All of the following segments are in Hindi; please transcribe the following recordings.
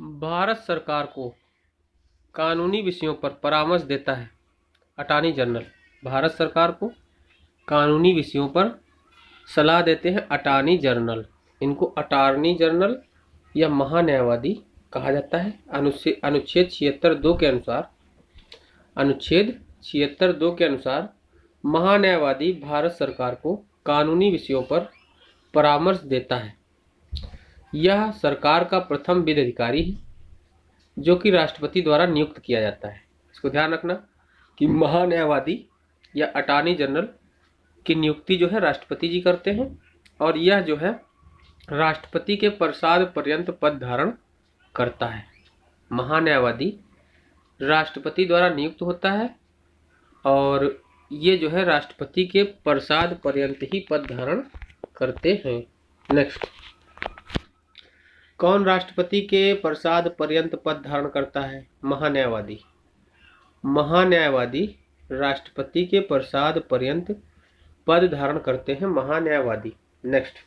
भारत सरकार को कानूनी विषयों पर परामर्श देता है अटॉर्नी जनरल। भारत सरकार को कानूनी विषयों पर सलाह देते हैं अटॉर्नी जनरल। इनको अटॉर्नी जनरल या महान्यायवादी कहा जाता है। अनुच्छेद 76(2) के अनुसार महान्यायवादी भारत सरकार को कानूनी विषयों पर परामर्श देता है। यह सरकार का प्रथम विधि अधिकारी है जो कि राष्ट्रपति द्वारा नियुक्त किया जाता है। इसको ध्यान रखना कि महान्यायवादी या अटॉर्नी जनरल की नियुक्ति जो है राष्ट्रपति जी करते हैं और यह जो है राष्ट्रपति के प्रसाद पर्यंत पद धारण करता है। महान्यायवादी राष्ट्रपति द्वारा नियुक्त होता है और ये जो है राष्ट्रपति के प्रसाद पर्यंत ही पद धारण करते हैं। नेक्स्ट, कौन राष्ट्रपति के प्रसाद पर्यंत पद धारण करता है? महान्यायवादी। महान्यायवादी राष्ट्रपति के प्रसाद पर्यंत पद धारण करते हैं महान्यायवादी। नेक्स्ट,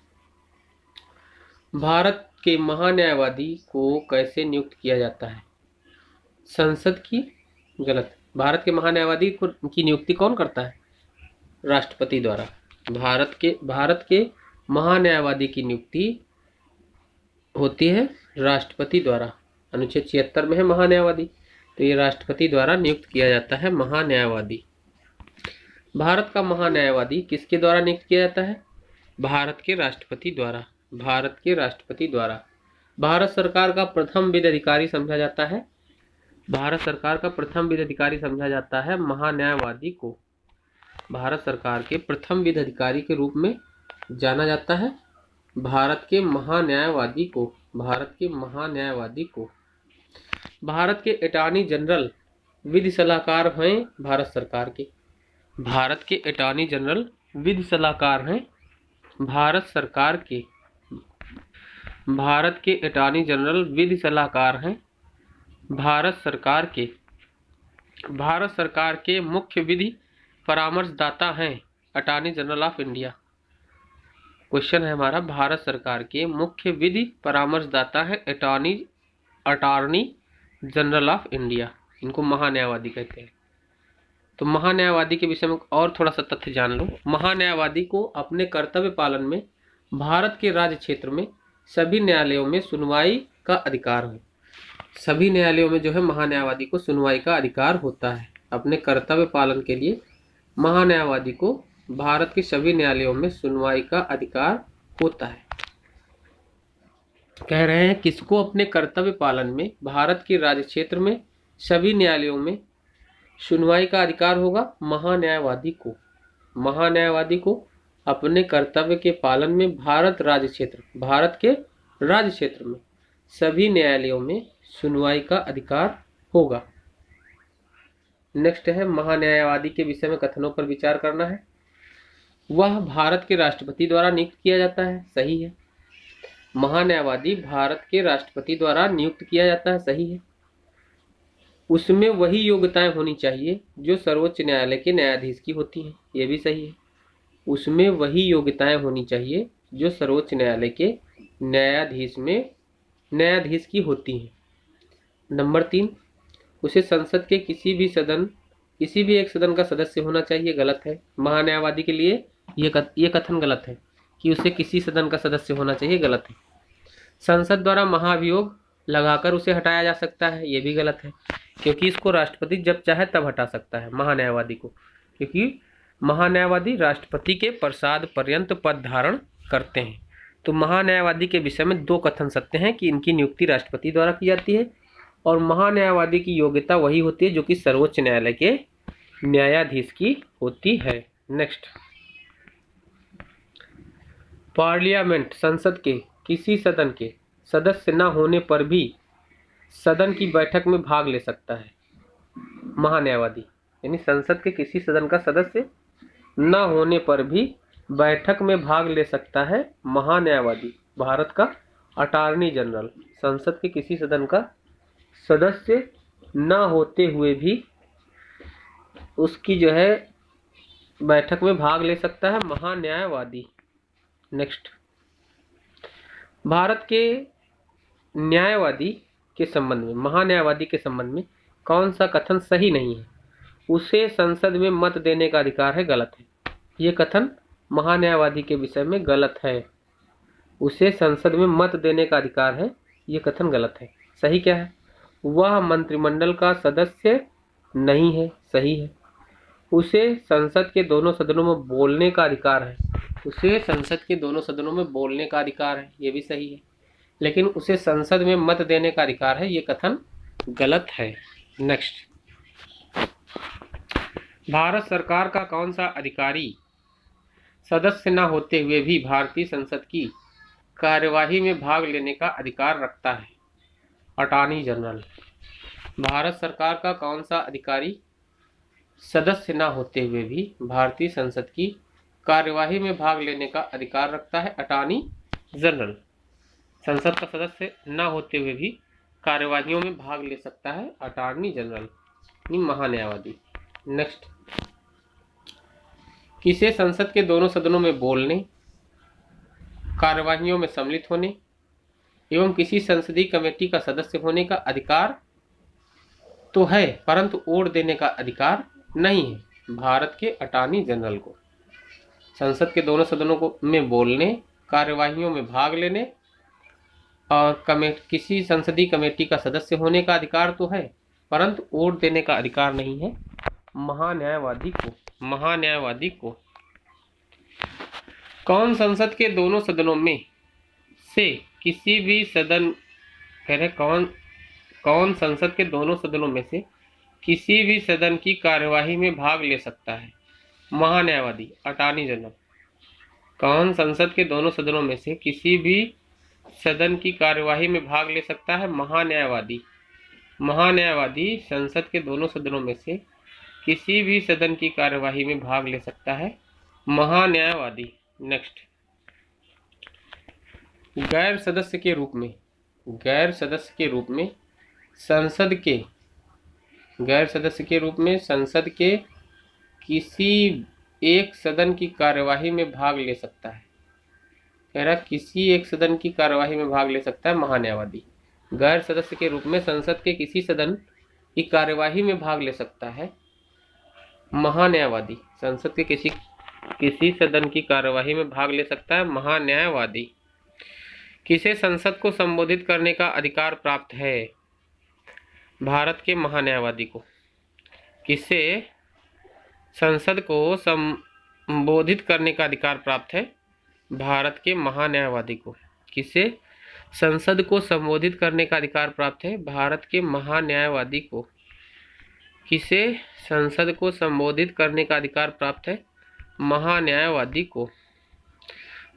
भारत के महान्यायवादी को कैसे नियुक्त किया जाता है? संसद की? गलत। भारत के महान्यायवादी की नियुक्ति कौन करता है? राष्ट्रपति द्वारा। भारत के महान्यायवादी की नियुक्ति होती है राष्ट्रपति द्वारा। अनुच्छेद 76 में है महान्यायवादी, तो ये राष्ट्रपति द्वारा नियुक्त किया जाता है महान्यायवादी। भारत का महान्यायवादी किसके द्वारा नियुक्त किया जाता है? भारत के राष्ट्रपति द्वारा। भारत के राष्ट्रपति द्वारा। भारत सरकार का प्रथम विधि अधिकारी समझा जाता है। भारत सरकार का प्रथम विधि अधिकारी समझा जाता है महान्यायवादी को। भारत सरकार के प्रथम विधि अधिकारी के रूप में जाना जाता है भारत के महान्यायवादी को। भारत के महान्यायवादी को। भारत के अटॉर्नी जनरल विधि सलाहकार हैं भारत सरकार के। भारत के अटॉर्नी जनरल विधि सलाहकार हैं भारत सरकार के। भारत के अटॉर्नी जनरल विधि सलाहकार हैं भारत सरकार के। भारत सरकार के मुख्य विधि परामर्शदाता हैं attorney general of India. Question है हमारा, भारत सरकार के मुख्य विधि परामर्शदाता है अटॉर्नी जनरल ऑफ इंडिया। इनको महान्यायवादी कहते हैं। तो महान्यायवादी के विषय में और थोड़ा सा तथ्य जान लो। महान्यायवादी को अपने कर्तव्य पालन में भारत के राज्य क्षेत्र में सभी न्यायालयों में सुनवाई का अधिकार है। सभी न्यायालयों में जो है महान्यायवादी को सुनवाई का अधिकार होता है। अपने कर्तव्य पालन के लिए महान्यायवादी को भारत के सभी न्यायालयों में सुनवाई का अधिकार होता है। कह रहे हैं किसको अपने कर्तव्य पालन में भारत के राज्य क्षेत्र में सभी न्यायालयों में सुनवाई का अधिकार होगा? महान्यायवादी को। महान्यायवादी को अपने कर्तव्य के पालन में भारत के राज्य क्षेत्र में सभी न्यायालयों में सुनवाई का अधिकार होगा। नेक्स्ट है, महान्यायवादी के विषय में कथनों पर विचार करना है। वह भारत के राष्ट्रपति द्वारा नियुक्त किया जाता है। सही है। महान्यायवादी भारत के राष्ट्रपति द्वारा नियुक्त किया जाता है। सही है। उसमें वही योग्यताएं होनी चाहिए जो सर्वोच्च न्यायालय के न्यायाधीश की होती हैं। ये भी सही है। उसमें वही योग्यताएं होनी चाहिए जो सर्वोच्च न्यायालय के न्यायाधीश की होती हैं। नंबर 3, उसे संसद के किसी भी एक सदन का सदस्य होना चाहिए। गलत है। महान्यायवादी के लिए ये कथन गलत है कि उसे किसी सदन का सदस्य होना चाहिए। गलत है। संसद द्वारा महाभियोग लगाकर उसे हटाया जा सकता है। ये भी गलत है, क्योंकि इसको राष्ट्रपति जब चाहे तब हटा सकता है महान्यायवादी को, क्योंकि महान्यायवादी राष्ट्रपति के प्रसाद पर्यंत पद धारण करते हैं। तो महान्यायवादी के विषय में 2 कथन सत्य हैं कि इनकी नियुक्ति राष्ट्रपति द्वारा की जाती है और महान्यायवादी की योग्यता वही होती है जो कि सर्वोच्च न्यायालय के न्यायाधीश की होती है। नेक्स्ट, पार्लियामेंट संसद के किसी सदन के सदस्य न होने पर भी सदन की बैठक में भाग ले सकता है महान्यायवादी। यानी संसद के किसी सदन का सदस्य न होने पर भी बैठक में भाग ले सकता है महान्यायवादी। भारत का अटॉर्नी जनरल संसद के किसी सदन का सदस्य न होते हुए भी उसकी जो है बैठक में भाग ले सकता है महान्यायवादी। नेक्स्ट, भारत के न्यायवादी के संबंध में, महान्यायवादी के संबंध में कौन सा कथन सही नहीं है? उसे संसद में मत देने का अधिकार है, गलत है। ये कथन महान्यायवादी के विषय में गलत है। उसे संसद में मत देने का अधिकार है, ये कथन गलत है। सही क्या है? वह मंत्रिमंडल का सदस्य नहीं है, सही है। उसे संसद के दोनों सदनों में बोलने का अधिकार है, उसे संसद के दोनों सदनों में बोलने का अधिकार है, ये भी सही है। लेकिन उसे संसद में मत देने का अधिकार है, ये कथन गलत है। नेक्स्ट, भारत सरकार का कौन सा अधिकारी सदस्य न होते हुए भी भारतीय संसद की कार्यवाही में भाग लेने का अधिकार रखता है? Attorney general. भारत सरकार का कौन सा अधिकारी सदस्य न होते हुए भी भारतीय संसद की कार्यवाही में भाग लेने का अधिकार रखता है? Attorney general. संसद का सदस्य न होते हुए भी कार्यवाहियों में भाग ले सकता है अटॉर्नी जनरल, महान्यायवादी। नेक्स्ट, किसे संसद के दोनों सदनों में बोलने, कार्यवाहियों में सम्मिलित होने एवं किसी संसदीय कमेटी का सदस्य होने का अधिकार तो है, परंतु वोट देने का अधिकार नहीं है? भारत के अटॉर्नी जनरल को संसद के दोनों सदनों को में बोलने, कार्यवाहियों में भाग लेने और किसी संसदीय कमेटी का सदस्य होने का अधिकार तो है, परंतु वोट देने का अधिकार नहीं है महान्यायवादी को। महान्यायवादी को कौन संसद के दोनों सदनों में से किसी भी सदन, कह रहे कौन संसद के दोनों सदनों में से किसी भी सदन की कार्यवाही में भाग ले सकता है? महान्यायवादी, अटॉर्नी जनरल। कौन संसद के दोनों सदनों में से किसी भी सदन की कार्यवाही में भाग ले सकता है? महान्यायवादी। महान्यायवादी संसद के दोनों सदनों में से किसी भी सदन की कार्यवाही में भाग ले सकता है, महान्यायवादी। नेक्स्ट, गैर सदस्य के रूप में, गैर सदस्य के रूप में संसद के, गैर सदस्य के रूप में संसद के किसी एक सदन की कार्यवाही में भाग ले सकता है, कह रहा किसी एक सदन की कार्यवाही में भाग ले सकता है महान्यायवादी। गैर सदस्य के रूप में संसद के किसी सदन की कार्यवाही में भाग ले सकता है महान्यायवादी। संसद के किसी सदन की कार्यवाही में भाग ले सकता है महान्यायवादी। किसे संसद को संबोधित करने का अधिकार प्राप्त है? भारत के महान्यायवादी को। किसे संसद को संबोधित करने का अधिकार प्राप्त है? भारत के महान्यायवादी को। किसे संसद को संबोधित करने का अधिकार प्राप्त है? भारत के महान्यायवादी को। किसे संसद को संबोधित करने का अधिकार प्राप्त है? महान्यायवादी को।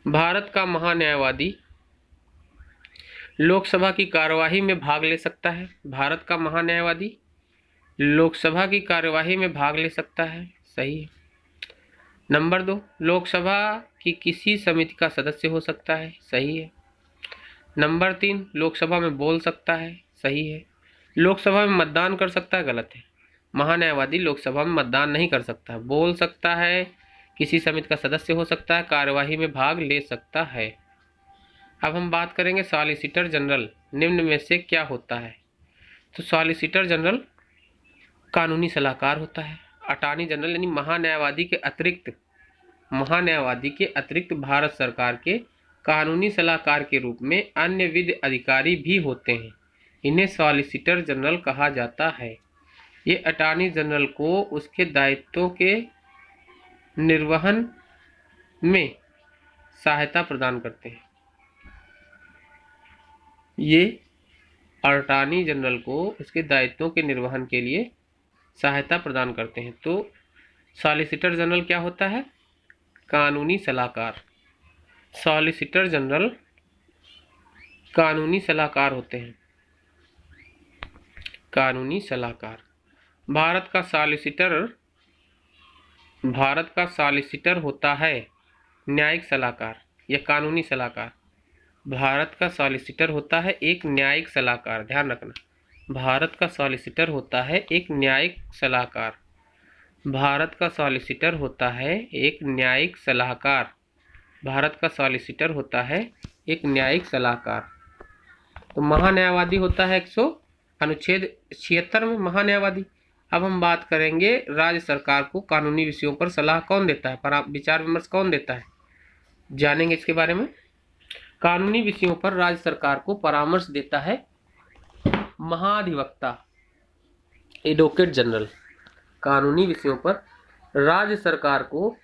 भारत का महान्यायवादी लोकसभा की कार्यवाही में भाग ले सकता है? भारत का महान्यायवादी लोकसभा की कार्यवाही में भाग ले सकता है, सही है। नंबर 2, लोकसभा की किसी समिति का सदस्य हो सकता है, सही है। नंबर 3, लोकसभा में बोल सकता है, सही है। लोकसभा में मतदान कर सकता है, गलत है। महान्यायवादी लोकसभा में मतदान नहीं कर सकता, बोल सकता है, किसी समिति का सदस्य हो सकता है, कार्यवाही में भाग ले सकता है। अब हम बात करेंगे सॉलिसिटर जनरल निम्न में से क्या होता है? तो सॉलिसिटर जनरल कानूनी सलाहकार होता है। अटॉर्नी जनरल यानी महान्यायवादी के अतिरिक्त भारत सरकार के कानूनी सलाहकार के रूप में अन्य विधि अधिकारी भी होते हैं, इन्हें सॉलिसिटर जनरल कहा जाता है। ये अटॉर्नी जनरल को उसके दायित्वों के निर्वहन में सहायता प्रदान करते हैं। ये अटॉर्नी जनरल को उसके दायित्वों के निर्वहन के लिए सहायता प्रदान करते हैं। तो सॉलिसिटर जनरल क्या होता है? कानूनी सलाहकार। सॉलिसिटर जनरल कानूनी सलाहकार होते हैं, कानूनी सलाहकार। भारत का सॉलिसिटर होता है न्यायिक सलाहकार या कानूनी सलाहकार। भारत का सॉलिसिटर होता है एक न्यायिक सलाहकार, ध्यान रखना। भारत का सॉलिसिटर होता है एक न्यायिक सलाहकार। भारत का सॉलिसिटर होता है एक न्यायिक सलाहकार। भारत का सॉलिसिटर होता है एक न्यायिक सलाहकार। तो महान्यायवादी होता है अनुच्छेद 76 में महान्यायवादी। अब हम बात करेंगे राज्य सरकार को कानूनी विषयों पर सलाह कौन देता है, पर विचार विमर्श कौन देता है, जानेंगे इसके बारे में। कानूनी विषयों पर राज्य सरकार को परामर्श देता है महाधिवक्ता, एडवोकेट जनरल। कानूनी विषयों पर राज्य सरकार को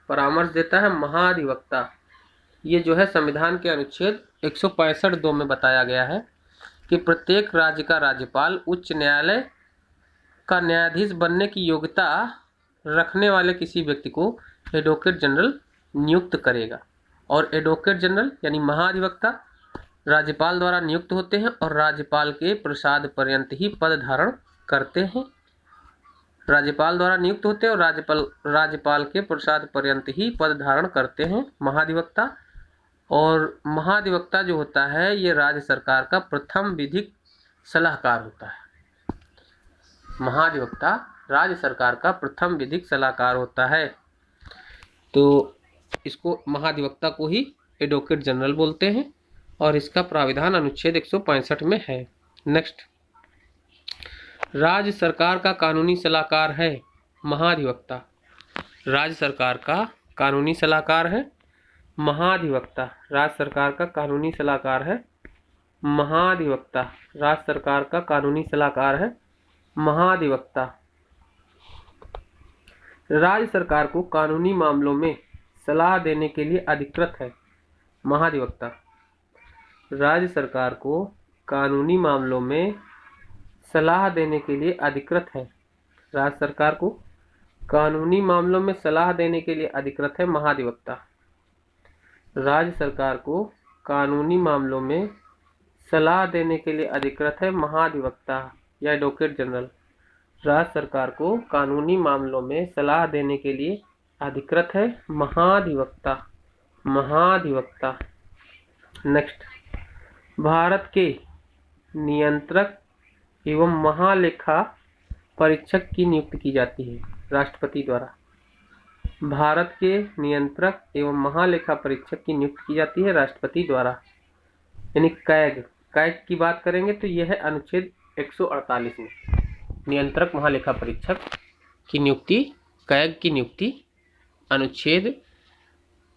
परामर्श देता है महाधिवक्ता। ये जो है संविधान के अनुच्छेद 165(2) में बताया गया है कि प्रत्येक राज्य का राज्यपाल उच्च न्यायालय का न्यायाधीश बनने की योग्यता रखने वाले किसी व्यक्ति को एडवोकेट जनरल नियुक्त करेगा। और एडवोकेट जनरल यानी महाधिवक्ता राज्यपाल द्वारा नियुक्त होते हैं और राज्यपाल के प्रसाद पर्यंत ही पद धारण करते हैं। राज्यपाल द्वारा नियुक्त होते हैं और राज्यपाल के प्रसाद पर्यंत ही पद धारण करते हैं महाधिवक्ता। और महाधिवक्ता जो होता है ये राज्य सरकार का प्रथम विधिक सलाहकार होता है। महाधिवक्ता राज्य सरकार का प्रथम विधिक सलाहकार होता है, तो इसको महाधिवक्ता को ही एडवोकेट जनरल बोलते हैं और इसका प्राविधान अनुच्छेद 165 में है। नेक्स्ट, राज्य सरकार का कानूनी सलाहकार है महाधिवक्ता। राज्य सरकार का कानूनी सलाहकार है महाधिवक्ता। राज्य सरकार का कानूनी सलाहकार है महाधिवक्ता। राज्य सरकार का कानूनी सलाहकार है महाधिवक्ता। राज्य सरकार को कानूनी मामलों में सलाह देने के लिए अधिकृत है महाधिवक्ता। राज्य सरकार को कानूनी मामलों में सलाह देने के लिए अधिकृत है। राज्य सरकार को कानूनी मामलों में सलाह देने के लिए अधिकृत है महाधिवक्ता। राज्य सरकार को कानूनी मामलों में सलाह देने के लिए अधिकृत है महाधिवक्ता या एडवोकेट जनरल। राज्य सरकार को कानूनी मामलों में सलाह देने के लिए अधिकृत है महाधिवक्ता। महाधिवक्ता। नेक्स्ट, भारत के नियंत्रक एवं महालेखा परीक्षक की नियुक्ति की जाती है राष्ट्रपति द्वारा। भारत के नियंत्रक एवं महालेखा परीक्षक की नियुक्ति की जाती है राष्ट्रपति द्वारा, यानी कैग की बात करेंगे तो यह है अनुच्छेद 148 में। नियंत्रक महालेखा परीक्षक की नियुक्ति, कैग की नियुक्ति अनुच्छेद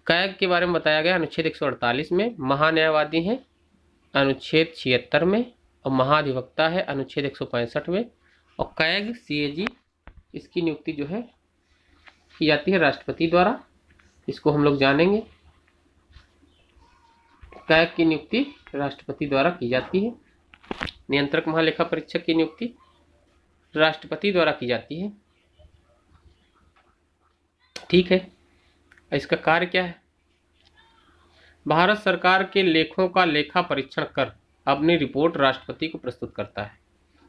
कैग के बारे में बताया गया अनुच्छेद 148 में। महान्यायवादी है अनुच्छेद 76 में और महाधिवक्ता है अनुच्छेद 165 में। और कैग CAG इसकी नियुक्ति जो है की जाती है राष्ट्रपति द्वारा। इसको हम लोग जानेंगे। कैग की नियुक्ति राष्ट्रपति द्वारा की जाती है। नियंत्रक महालेखा परीक्षक की नियुक्ति राष्ट्रपति द्वारा की जाती है। ठीक है, इसका कार्य क्या है? भारत सरकार के लेखों का लेखा परीक्षण कर अपनी रिपोर्ट राष्ट्रपति को प्रस्तुत करता है।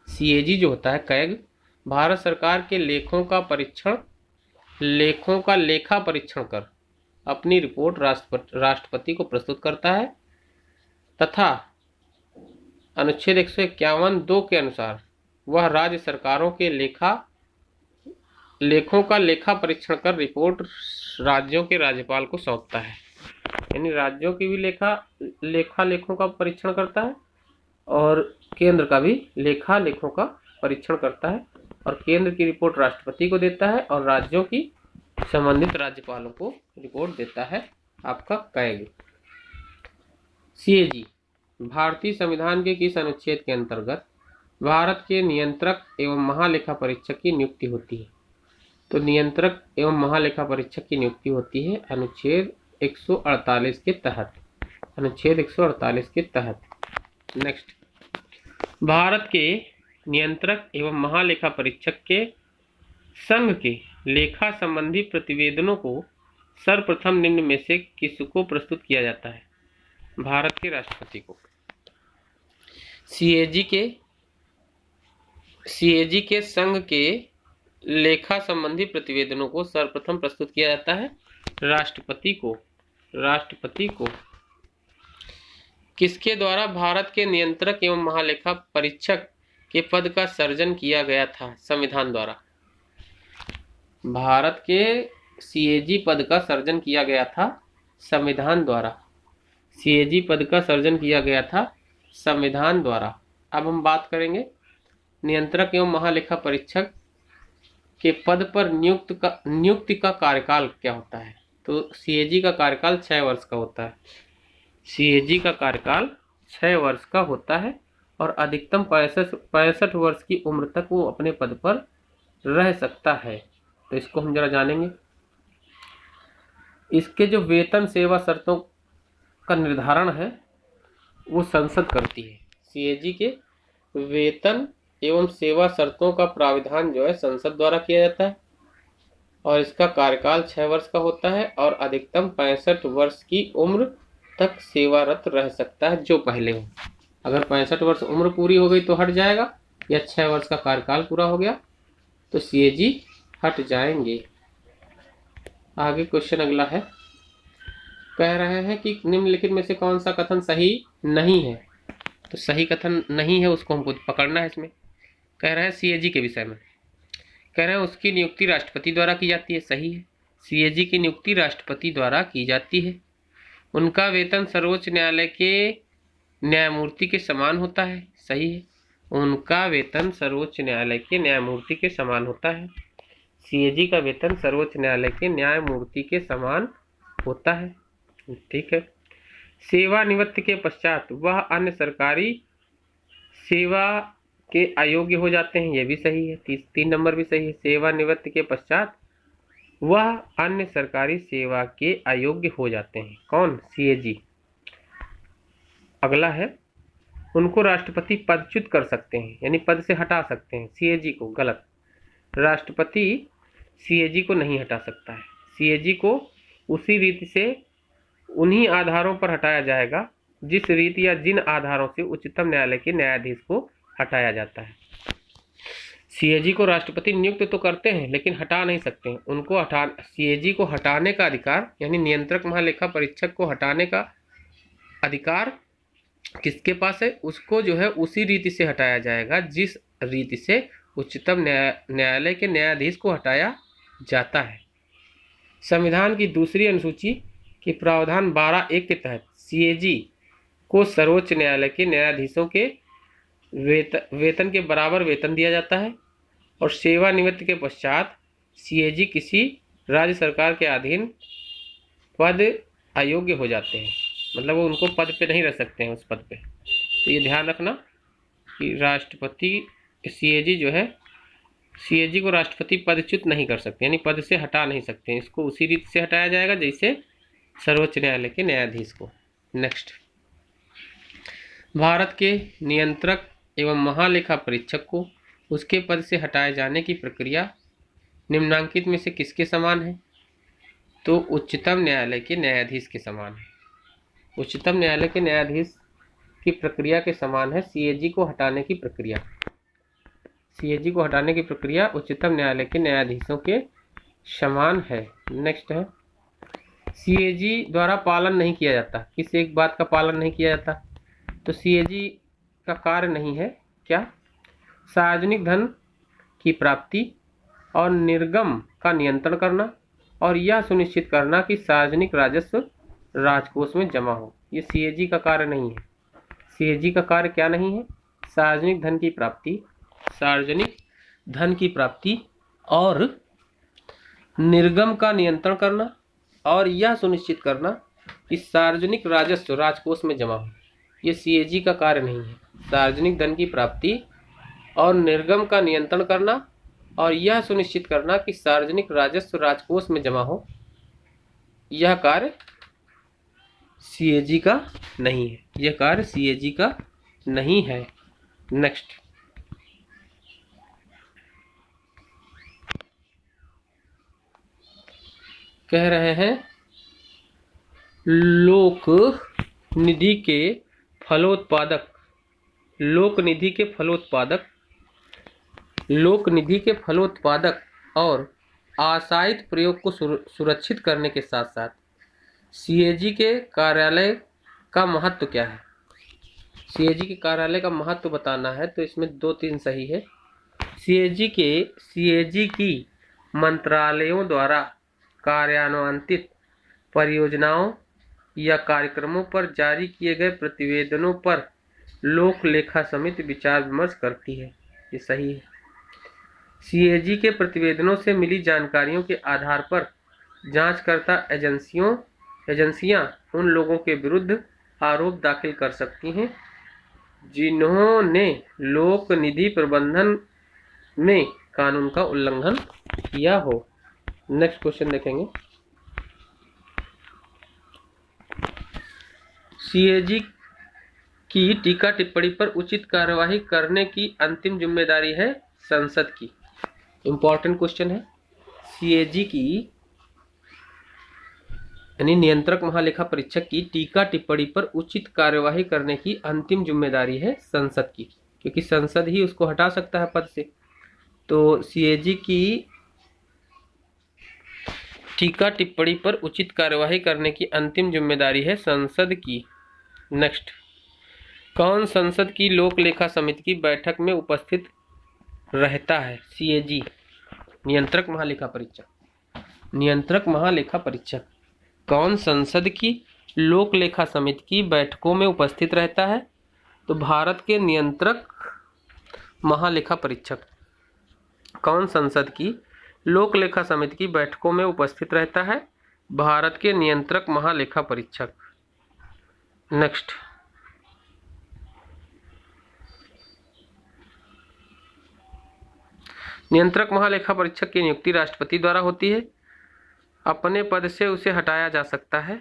CAG जो होता है कैग, भारत सरकार के लेखों का लेखा परीक्षण कर अपनी रिपोर्ट राष्ट्रपति को प्रस्तुत करता है तथा अनुच्छेद 151(2) के अनुसार वह राज्य सरकारों के लेखों का लेखा परीक्षण कर रिपोर्ट राज्यों के राज्यपाल को सौंपता है। यानी राज्यों की भी लेखों का परीक्षण करता है और केंद्र का भी लेखों का परीक्षण करता है और केंद्र की रिपोर्ट राष्ट्रपति को देता है और राज्यों की संबंधित राज्यपालों को रिपोर्ट देता है आपका कैग। CAG भारतीय संविधान के किस अनुच्छेद के अंतर्गत भारत के नियंत्रक एवं महालेखा परीक्षक की नियुक्ति होती है? तो नियंत्रक एवं महालेखा परीक्षक की नियुक्ति होती है अनुच्छेद 148 के तहत। अनुच्छेद 148 के तहत। नेक्स्ट, भारत के नियंत्रक एवं महालेखा परीक्षक के संघ के लेखा संबंधी प्रतिवेदनों को सर्वप्रथम निम्न में से किसको प्रस्तुत किया जाता है? भारत के राष्ट्रपति को। CAG के संघ के लेखा संबंधी प्रतिवेदनों को सर्वप्रथम प्रस्तुत किया जाता है राष्ट्रपति को। किसके द्वारा भारत के नियंत्रक एवं महालेखा परीक्षक के पद का सृजन किया गया था? संविधान द्वारा। भारत के CAG पद का सृजन किया गया था संविधान द्वारा। CAG पद का सृजन किया गया था संविधान द्वारा। अब हम बात करेंगे नियंत्रक एवं महालेखा परीक्षक के पद पर नियुक्ति का कार्यकाल क्या होता है। तो सीएजी का कार्यकाल 6 वर्ष का होता है। सीएजी का कार्यकाल 6 वर्ष का होता है और अधिकतम 65 वर्ष की उम्र तक वो अपने पद पर रह सकता है। तो इसको हम जरा जानेंगे। इसके जो वेतन सेवा शर्तों का निर्धारण है वो संसद करती है। सीएजी के वेतन एवं सेवा शर्तों का प्राविधान जो है संसद द्वारा किया जाता है और इसका कार्यकाल 6 वर्ष का होता है और अधिकतम 65 वर्ष की उम्र तक सेवारत रह सकता है जो पहले हो। अगर 65 वर्ष उम्र पूरी हो गई तो हट जाएगा, या 6 वर्ष का कार्यकाल पूरा हो गया तो सीएजी हट जाएंगे। आगे क्वेश्चन अगला है, कह रहे हैं कि निम्नलिखित में से कौन सा कथन सही नहीं है। तो सही कथन नहीं है उसको हमको पकड़ना है। इसमें कह रहे हैं सीएजी के विषय में, कह रहे हैं उसकी नियुक्ति राष्ट्रपति द्वारा की जाती है। सही है, सीएजी की नियुक्ति राष्ट्रपति द्वारा की जाती है। उनका वेतन सर्वोच्च न्यायालय के न्यायमूर्ति के समान होता है। सही है, उनका वेतन सर्वोच्च न्यायालय के न्यायमूर्ति के समान होता है। सीएजी का वेतन सर्वोच्च न्यायालय के न्यायमूर्ति के समान होता है। ठीक है। सेवानिवृत्ति के पश्चात वह अन्य सरकारी सेवा के अयोग्य हो जाते हैं। यह भी सही है। 3 नंबर भी सही है। सेवानिवृत्ति के पश्चात वह अन्य सरकारी सेवा के अयोग्य हो जाते हैं। कौन? सीएजी। अगला है, उनको राष्ट्रपति पदच्युत कर सकते हैं, यानी पद से हटा सकते हैं सीएजी को। गलत, राष्ट्रपति सीएजी को नहीं हटा सकता है। सीएजी को उसी रीति से उन्हीं आधारों पर हटाया जाएगा जिस रीति या जिन आधारों से उच्चतम न्यायालय के न्यायाधीश को हटाया जाता है। सीएजी को राष्ट्रपति नियुक्त तो करते हैं लेकिन हटा नहीं सकते हैं। उनको सीएजी को हटाने का अधिकार, यानी नियंत्रक महालेखा परीक्षक को हटाने का अधिकार किसके पास है? उसको जो है उसी रीति से हटाया जाएगा जिस रीति से उच्चतम न्यायालय के न्यायाधीश को हटाया जाता है। संविधान की दूसरी अनुसूची के प्रावधान 12(1) के तहत सीएजी को सर्वोच्च न्यायालय के न्यायाधीशों के वेतन के बराबर वेतन दिया जाता है और सेवानिवृत्ति के पश्चात सीएजी किसी राज्य सरकार के अधीन पद अयोग्य हो जाते हैं, मतलब वो उनको पद पे नहीं रह सकते हैं उस पद पे। तो ये ध्यान रखना कि राष्ट्रपति सीएजी जो है, सीएजी को राष्ट्रपति पदच्युत नहीं कर सकते, यानी पद से हटा नहीं सकते हैं। इसको उसी रीति से हटाया जाएगा जैसे सर्वोच्च न्यायालय के न्यायाधीश को। नेक्स्ट, भारत के नियंत्रक एवं महालेखा परीक्षक को उसके पद से हटाए जाने की प्रक्रिया निम्नांकित में से किसके समान है? तो उच्चतम न्यायालय के न्यायाधीश के समान है। उच्चतम न्यायालय के न्यायाधीश की प्रक्रिया के समान है सीएजी को हटाने की प्रक्रिया। सीएजी को हटाने की प्रक्रिया उच्चतम न्यायालय के न्यायाधीशों के समान है। नेक्स्ट है, सीएजी द्वारा पालन नहीं किया जाता। किस एक बात का पालन नहीं किया जाता? तो सीएजी का कार्य नहीं है क्या? सार्वजनिक धन की प्राप्ति और निर्गम का नियंत्रण करना और यह सुनिश्चित करना कि सार्वजनिक राजस्व राजकोष में जमा हो। ये सीएजी का कार्य नहीं है। सीएजी का कार्य क्या नहीं है? सार्वजनिक धन की प्राप्ति, सार्वजनिक धन की प्राप्ति और निर्गम का नियंत्रण करना और यह सुनिश्चित करना कि सार्वजनिक राजस्व राजकोष में जमा हो। ये सीएजी का कार्य नहीं है। सार्वजनिक धन की प्राप्ति और निर्गम का नियंत्रण करना और यह सुनिश्चित करना कि सार्वजनिक राजस्व राजकोष में जमा हो, यह कार्य सीएजी का नहीं है। यह कार्य सीएजी का नहीं है। नेक्स्ट, कह रहे हैं लोक निधि के फलोत्पादक, लोक निधि के फलोत्पादक, लोक निधि के फलोत्पादक और आशायित प्रयोग को सुरक्षित करने के साथ साथ सीएजी के कार्यालय का महत्व क्या है? सीएजी के कार्यालय का महत्व बताना है तो इसमें 2-3 सही है। सीएजी की मंत्रालयों द्वारा कार्यान्वित परियोजनाओं या कार्यक्रमों पर जारी किए गए प्रतिवेदनों पर लोक लेखा समिति विचार विमर्श करती है। ये सही है। सीएजी के प्रतिवेदनों से मिली जानकारियों के आधार पर जांचकर्ता एजेंसियां उन लोगों के विरुद्ध आरोप दाखिल कर सकती हैं जिन्होंने लोक निधि प्रबंधन में कानून का उल्लंघन किया हो। नेक्स्ट क्वेश्चन देखेंगे। सीएजी की टीका टिप्पणी पर उचित कार्यवाही करने की अंतिम जिम्मेदारी है संसद की। इंपॉर्टेंट क्वेश्चन है। सीएजी की यानी नियंत्रक महालेखा परीक्षक की टीका टिप्पणी पर उचित कार्यवाही करने की अंतिम जिम्मेदारी है संसद की, क्योंकि संसद ही उसको हटा सकता है पद से। तो सीएजी की टीका टिप्पणी पर उचित कार्यवाही करने की अंतिम जिम्मेदारी है संसद की। नेक्स्ट, कौन संसद की लोक लेखा समिति की बैठक में उपस्थित रहता है? सीएजी नियंत्रक महालेखा परीक्षक। नियंत्रक महालेखा परीक्षक कौन संसद की लोक लेखा समिति की बैठकों में उपस्थित रहता है? तो भारत के नियंत्रक महालेखा परीक्षक। कौन संसद की लोक लेखा समिति की बैठकों में उपस्थित रहता है? भारत के नियंत्रक महालेखा परीक्षक। नेक्स्ट, नियंत्रक महालेखा परीक्षक की नियुक्ति राष्ट्रपति द्वारा होती है। अपने पद से उसे हटाया जा सकता है,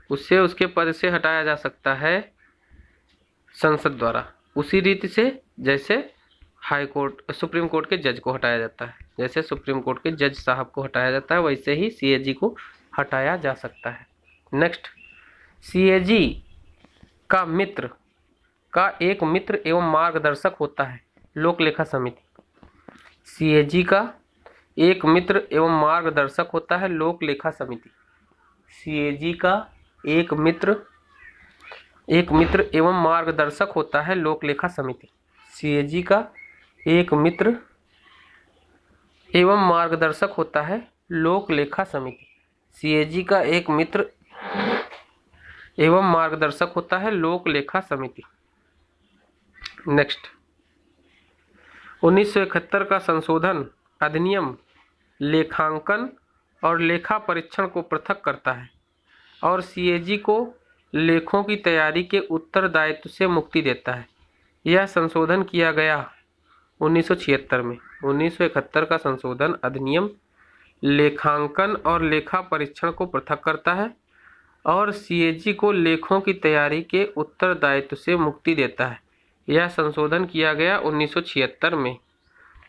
उसके पद से हटाया जा सकता है संसद द्वारा, उसी रीति से जैसे हाई कोर्ट सुप्रीम कोर्ट के जज को हटाया जाता है। जैसे सुप्रीम कोर्ट के जज साहब को हटाया जाता है, वैसे ही सीएजी को हटाया जा सकता है। नेक्स्ट, सीएजी का एक मित्र एवं मार्गदर्शक होता है लोक लेखा समिति। सीएजी का एक मित्र एवं मार्गदर्शक होता है लोक लेखा समिति। सीएजी का एक मित्र एवं मार्गदर्शक होता है लोक लेखा समिति। सीएजी का एक मित्र एवं मार्गदर्शक होता है लोक लेखा समिति। सीएजी का एक मित्र एवं मार्गदर्शक होता है लोक लेखा समिति। नेक्स्ट, 1971 का संशोधन अधिनियम लेखांकन और लेखा परीक्षण को पृथक करता है और सीएजी को लेखों की तैयारी के उत्तरदायित्व से मुक्ति देता है। यह संशोधन किया गया 1976 में। 1971 का संशोधन अधिनियम लेखांकन और लेखा परीक्षण को पृथक करता है और सीएजी को लेखों की तैयारी के उत्तरदायित्व से मुक्ति देता है। यह संशोधन किया गया 1976 में।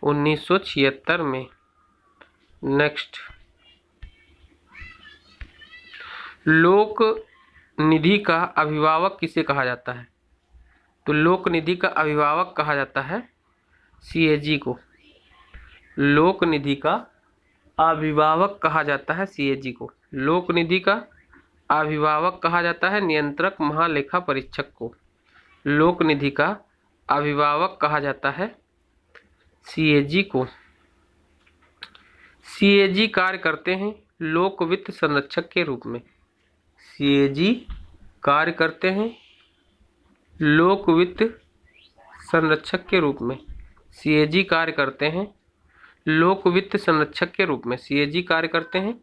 1976 में। नेक्स्ट, लोक निधि का अभिभावक किसे कहा जाता है? तो लोक निधि का अभिभावक कहा जाता है सीएजी को। लोक निधि का अभिभावक कहा जाता है सीएजी को। लोक निधि का अभिभावक कहा जाता है नियंत्रक महालेखा परीक्षक को। लोक निधि का अभिभावक कहा जाता है सीएजी को। सीएजी कार्य करते हैं लोक वित्त संरक्षक के रूप में। सीएजी कार्य करते हैं लोक वित्त संरक्षक के रूप में। सीएजी कार्य करते हैं लोक वित्त संरक्षक के रूप में। सीएजी कार्य करते हैं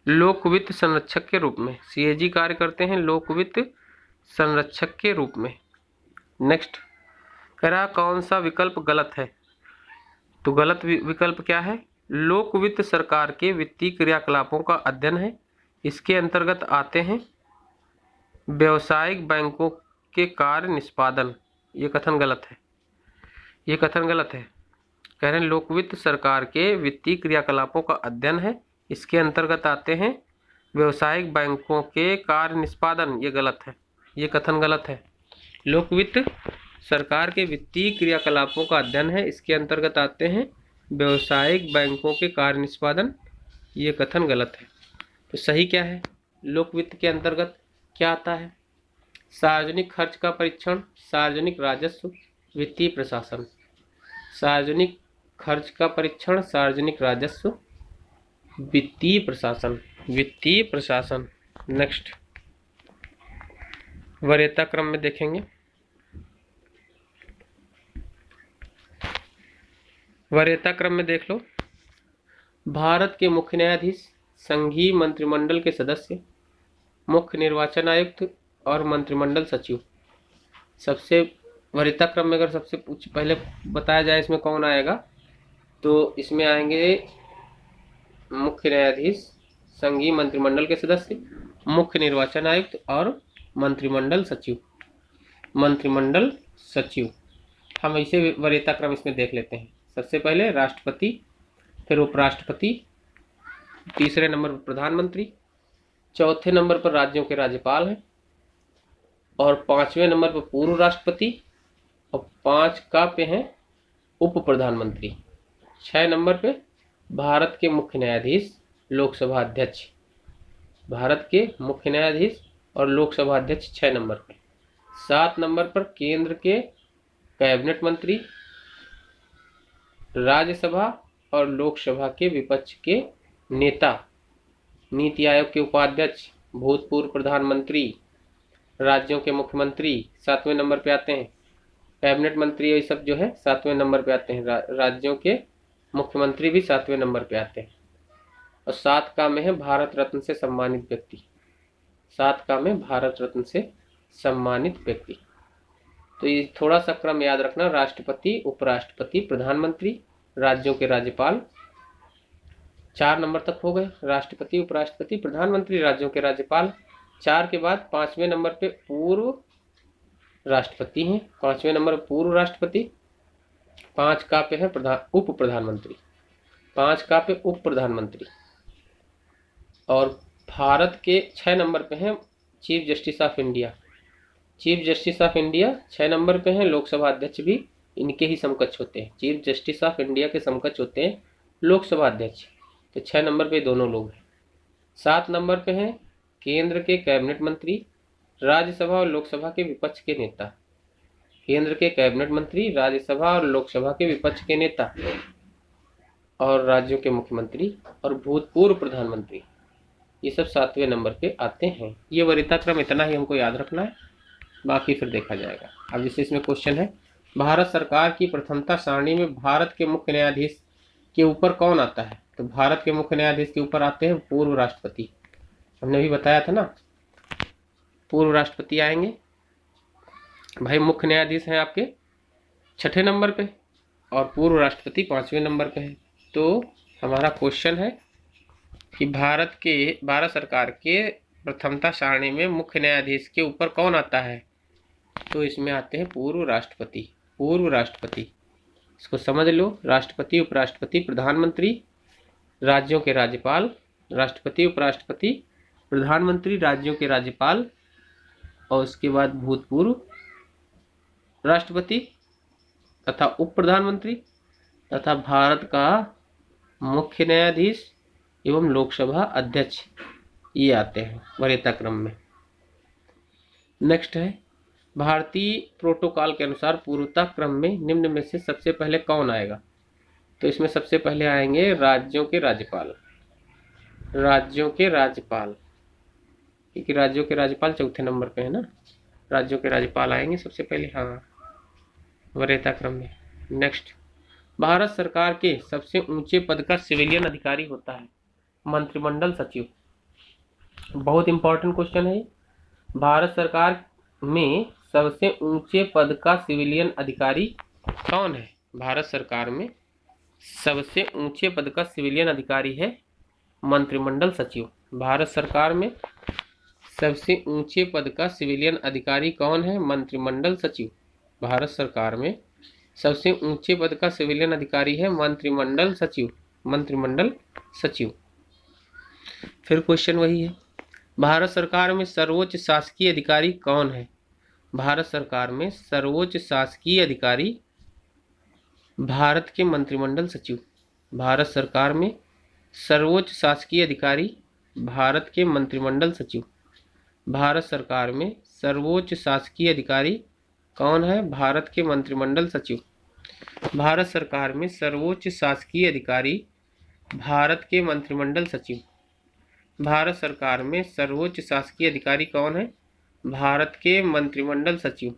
लोक वित्त संरक्षक के रूप में। सीएजी कार्य करते हैं लोक वित्त संरक्षक के रूप में। नेक्स्ट, कह रहा कौन सा विकल्प गलत है? तो गलत विकल्प क्या है? लोक वित्त सरकार के वित्तीय क्रियाकलापों का अध्ययन है। इसके अंतर्गत आते हैं व्यावसायिक बैंकों के कार्य निष्पादन। ये कथन गलत है। ये कथन गलत है। कह रहे हैं लोक वित्त सरकार के वित्तीय क्रियाकलापों का अध्ययन है। इसके अंतर्गत आते हैं व्यावसायिक बैंकों के कार्य निष्पादन। ये गलत है। ये कथन गलत है। लोक वित्त सरकार के वित्तीय क्रियाकलापों का अध्ययन है। इसके अंतर्गत आते हैं व्यावसायिक बैंकों के कार्य निष्पादन। ये कथन गलत है। तो सही क्या है? लोक वित्त के अंतर्गत क्या आता है? सार्वजनिक खर्च का परीक्षण, सार्वजनिक राजस्व, वित्तीय प्रशासन। सार्वजनिक खर्च का परीक्षण, सार्वजनिक राजस्व, वित्तीय प्रशासन। वित्तीय प्रशासन। नेक्स्ट, वरीयता क्रम में देखेंगे। वरीयता क्रम में देख लो, भारत के मुख्य न्यायाधीश, संघीय मंत्रिमंडल के सदस्य, मुख्य निर्वाचन आयुक्त और मंत्रिमंडल सचिव। सबसे वरीयता क्रम में अगर सबसे पहले बताया जाए इसमें कौन आएगा, तो इसमें आएंगे मुख्य न्यायाधीश, संघीय मंत्रिमंडल के सदस्य, मुख्य निर्वाचन आयुक्त और मंत्रिमंडल सचिव। मंत्रिमंडल सचिव हम इसे वरीयता क्रम इसमें देख लेते हैं। सबसे पहले राष्ट्रपति, फिर उपराष्ट्रपति, तीसरे नंबर पर प्रधानमंत्री, चौथे नंबर पर राज्यों के राज्यपाल हैं, और पांचवें नंबर पर पूर्व राष्ट्रपति, और 5 का पे हैं उप प्रधानमंत्री। 6 नंबर पे भारत के मुख्य न्यायाधीश, लोकसभा अध्यक्ष। भारत के मुख्य न्यायाधीश और लोकसभा अध्यक्ष 6 नंबर पे। 7 नंबर पर केंद्र के कैबिनेट मंत्री, राज्यसभा और लोकसभा के विपक्ष के नेता, नीति आयोग के उपाध्यक्ष, भूतपूर्व प्रधानमंत्री, राज्यों के मुख्यमंत्री 7वें नंबर पे आते हैं। कैबिनेट मंत्री ये सब जो है 7वें नंबर पे आते हैं। राज्यों के मुख्यमंत्री भी 7वें नंबर पे आते हैं। और 7 का में है भारत रत्न से सम्मानित व्यक्ति। 7 का में भारत रत्न से सम्मानित व्यक्ति। तो ये थोड़ा सा क्रम याद रखना, राष्ट्रपति, उपराष्ट्रपति, प्रधानमंत्री, राज्यों के राज्यपाल। 4 नंबर तक हो गए, राष्ट्रपति, उपराष्ट्रपति, प्रधानमंत्री, राज्यों के राज्यपाल। 4 के बाद 5वें नंबर पे पूर्व राष्ट्रपति हैं, 5वें नंबर पर पूर्व राष्ट्रपति। 5 का पे है उप प्रधानमंत्री, 5 का पे उप प्रधानमंत्री। और भारत के 6 नंबर पे हैं chief justice of India. Chief justice of India 6 number पे हैं। लोकसभा अध्यक्ष भी इनके ही समकक्ष होते हैं। चीफ जस्टिस ऑफ इंडिया के समकक्ष होते हैं लोकसभा अध्यक्ष। तो 6 नंबर पे दोनों लोग हैं। 7 नंबर पे हैं केंद्र के कैबिनेट मंत्री, राज्यसभा और लोकसभा के विपक्ष के नेता। केंद्र के कैबिनेट मंत्री, राज्यसभा और लोकसभा के विपक्ष के नेता और राज्यों के मुख्यमंत्री और भूतपूर्व प्रधानमंत्री, ये सब 7वें नंबर पे आते हैं। ये वरीयता क्रम इतना ही हमको याद रखना है, बाकी फिर देखा जाएगा। अब जैसे इसमें क्वेश्चन है, भारत सरकार की प्रथमता सारणी में भारत के मुख्य न्यायाधीश के ऊपर कौन आता है? तो भारत के मुख्य न्यायाधीश के ऊपर आते हैं पूर्व राष्ट्रपति। हमने भी बताया था ना, पूर्व राष्ट्रपति आएंगे। भाई मुख्य न्यायाधीश हैं आपके 6ठे नंबर पे और पूर्व राष्ट्रपति 5वें नंबर पे है। तो हमारा क्वेश्चन है कि भारत सरकार के प्रथमता सारणी में मुख्य न्यायाधीश के ऊपर कौन आता है? तो इसमें आते हैं पूर्व राष्ट्रपति। पूर्व राष्ट्रपति, इसको समझ लो, राष्ट्रपति, उपराष्ट्रपति, प्रधानमंत्री, राज्यों के राज्यपाल, राष्ट्रपति, उपराष्ट्रपति, प्रधानमंत्री, राज्यों के राज्यपाल, और उसके बाद भूतपूर्व राष्ट्रपति तथा उप प्रधानमंत्री तथा भारत का मुख्य न्यायाधीश एवं लोकसभा अध्यक्ष, ये आते हैं वरीयता क्रम में। नेक्स्ट है, भारतीय प्रोटोकॉल के अनुसार पूर्वता क्रम में निम्न में से सबसे पहले कौन आएगा? तो इसमें सबसे पहले आएंगे राज्यों के राज्यपाल। राज्यों के राज्यपाल, क्योंकि राज्यों के राज्यपाल 4थे नंबर पे है ना, राज्यों के राज्यपाल आएंगे सबसे पहले, हाँ, वरीयता क्रम में। नेक्स्ट, भारत सरकार के सबसे ऊंचे पद का सिविलियन अधिकारी होता है मंत्रिमंडल सचिव। बहुत इंपॉर्टेंट क्वेश्चन है। भारत सरकार में सबसे ऊंचे पद का सिविलियन अधिकारी कौन है? भारत सरकार में सबसे ऊंचे पद का सिविलियन अधिकारी है मंत्रिमंडल सचिव। भारत सरकार में सबसे ऊंचे पद का सिविलियन अधिकारी कौन है? मंत्रिमंडल सचिव। भारत सरकार में सबसे ऊंचे पद का सिविलियन अधिकारी है मंत्रिमंडल सचिव। मंत्रिमंडल सचिव। फिर क्वेश्चन वही है, भारत सरकार में सर्वोच्च शासकीय अधिकारी कौन है? भारत सरकार में सर्वोच्च शासकीय अधिकारी भारत के मंत्रिमंडल सचिव। भारत सरकार में सर्वोच्च शासकीय अधिकारी भारत के मंत्रिमंडल सचिव। भारत सरकार में सर्वोच्च शासकीय अधिकारी कौन है? भारत के मंत्रिमंडल सचिव। भारत सरकार में सर्वोच्च शासकीय अधिकारी भारत के मंत्रिमंडल सचिव। भारत सरकार में सर्वोच्च शासकीय अधिकारी कौन है? भारत के मंत्रिमंडल सचिव।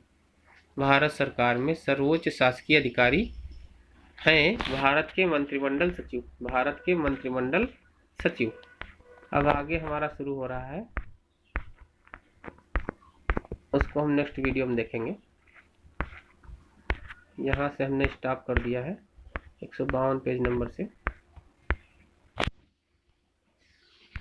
भारत सरकार में सर्वोच्च शासकीय अधिकारी हैं भारत के मंत्रिमंडल सचिव, भारत के मंत्रिमंडल सचिव। अब आगे हमारा शुरू हो रहा है, उसको हम नेक्स्ट वीडियो में देखेंगे। यहाँ से हमने स्टॉप कर दिया है 152 पेज नंबर से।